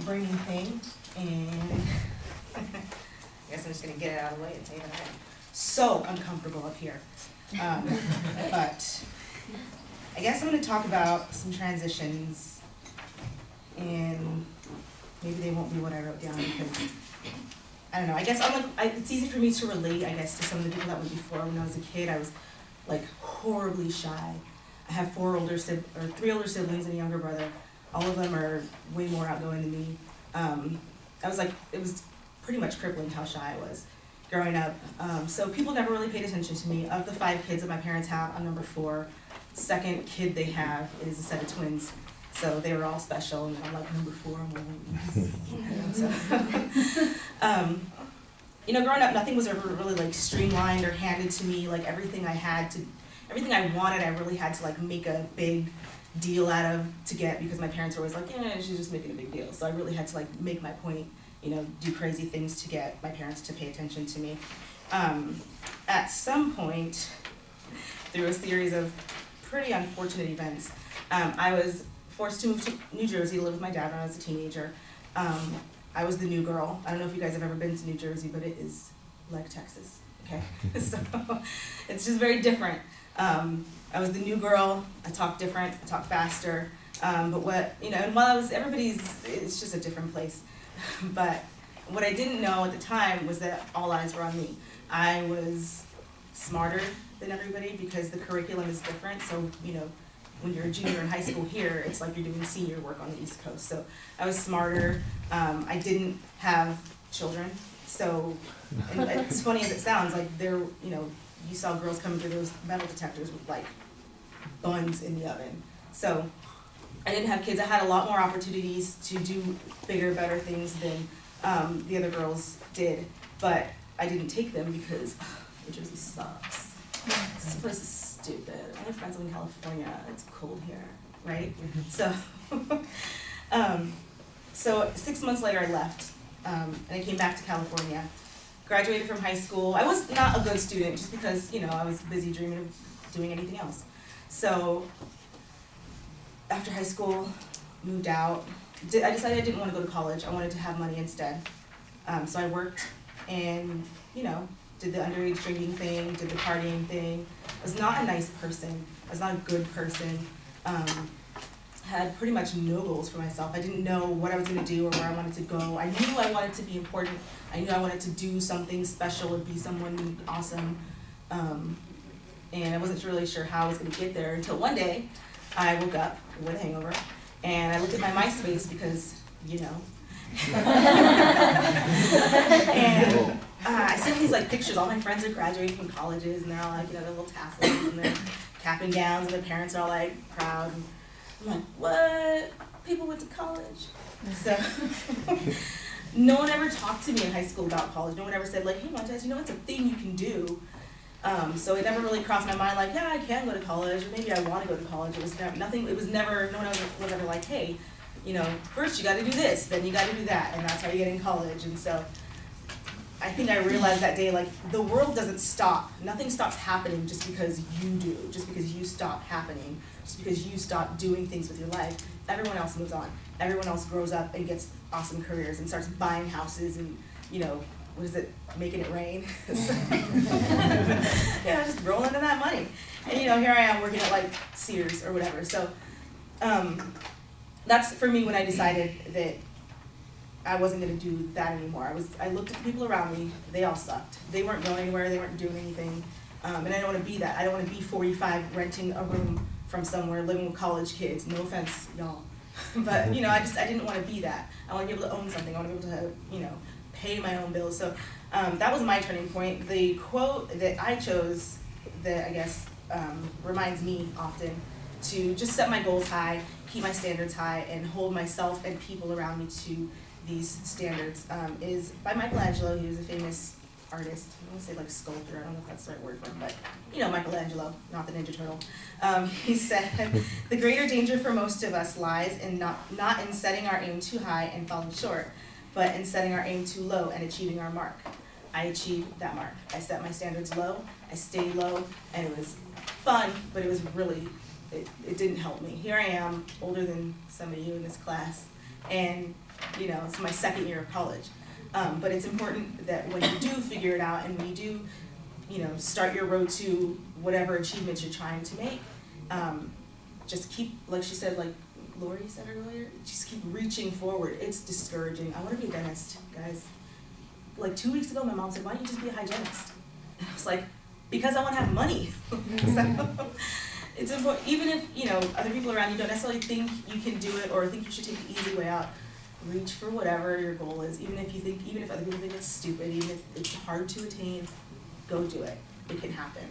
bringing thing, and I guess I'm just gonna get it out of the way and say that I'm so uncomfortable up here. But I guess I'm gonna talk about some transitions, and maybe they won't be what I wrote down because I don't know. I guess it's easy for me to relate, I guess, to some of the people that went before. When I was a kid, I was like horribly shy. I have three older siblings and a younger brother. All of them are way more outgoing than me. It was pretty much crippling how shy I was growing up. So people never really paid attention to me. Of the 5 kids that my parents have, I'm number 4. Second kid they have is a set of twins. So they were all special, and I'm like number 4. I'm like, you know, growing up, nothing was ever really like streamlined or handed to me. Like everything I wanted, I really had to like make a big deal out of to get, because my parents were always like, yeah, she's just making a big deal. So I really had to like make my point, you know, do crazy things to get my parents to pay attention to me. At some point, through a series of pretty unfortunate events, I was forced to move to New Jersey to live with my dad when I was a teenager. I was the new girl. I don't know if you guys have ever been to New Jersey, but it is like Texas, okay? So it's just very different. I was the new girl. I talked different. I talked faster. But what, you know, and while it's just a different place. But what I didn't know at the time was that all eyes were on me. I was smarter than everybody because the curriculum is different. So, you know, when you're a junior in high school here, it's like you're doing senior work on the East Coast. So I was smarter. I didn't have children. So, and as funny as it sounds, like you know, you saw girls coming through those metal detectors with like buns in the oven. So I didn't have kids. I had a lot more opportunities to do bigger, better things than the other girls did. But I didn't take them because New Jersey sucks. This place is stupid. I have friends in California. It's cold here, right? So, so 6 months later, I left, and I came back to California. Graduated from high school. I was not a good student just because, you know, I was busy dreaming of doing anything else. So, after high school, moved out. I decided I didn't want to go to college. I wanted to have money instead. So I worked and, you know, did the underage drinking thing, did the partying thing. I was not a nice person. I was not a good person. Had pretty much no goals for myself. I didn't know what I was going to do or where I wanted to go. I knew I wanted to be important. I knew I wanted to do something special and be someone awesome. And I wasn't really sure how I was going to get there until one day I woke up with a hangover and I looked at my MySpace because, you know. And I sent these like pictures. All my friends are graduating from colleges and they're all like, you know, their little tassels and their cap and gowns, and their parents are all like proud. And I'm like, what? People went to college? So no one ever talked to me in high school about college. No one ever said like, hey Montez, you know, it's a thing you can do. So it never really crossed my mind like, yeah, I can go to college, or maybe I want to go to college. It was never, nothing. It was never. No one was ever like, hey, you know, first you got to do this, then you got to do that, and that's how you get in college. And so I think I realized that day, like, the world doesn't stop. Nothing stops happening just because you do, just because you stop happening, just because you stop doing things with your life. Everyone else moves on. Everyone else grows up and gets awesome careers and starts buying houses and, you know, what is it, making it rain? So, yeah, just rolling in that money. And, you know, here I am working at, like, Sears or whatever. So that's, for me, when I decided that I wasn't going to do that anymore. I looked at the people around me. They all sucked. They weren't going anywhere. They weren't doing anything. And I don't want to be that. I don't want to be 45 renting a room from somewhere, living with college kids. No offense, y'all. But, you know, I didn't want to be that. I want to be able to own something. I want to be able to, you know, pay my own bills. So that was my turning point. The quote that I chose that I guess reminds me often to just set my goals high, keep my standards high, and hold myself and people around me to these standards is by Michelangelo. He was a famous artist. I want to say like sculptor. I don't know if that's the right word for him, but you know Michelangelo, not the Ninja Turtle. He said, "The greater danger for most of us lies in not in setting our aim too high and falling short, but in setting our aim too low and achieving our mark." I achieved that mark. I set my standards low. I stayed low, and it was fun, but it was really it didn't help me. Here I am, older than some of you in this class, and you know, it's my second year of college. But it's important that when you do figure it out and when you do, you know, start your road to whatever achievements you're trying to make, just keep, like she said, like Lori said earlier, just keep reaching forward. It's discouraging. I want to be a dentist, guys. Like 2 weeks ago, my mom said, why don't you just be a hygienist? And I was like, because I want to have money. So, it's important, even if, you know, other people around you don't necessarily think you can do it or think you should take the easy way out, reach for whatever your goal is. Even if other people think it's stupid, even if it's hard to attain, go do it. It can happen.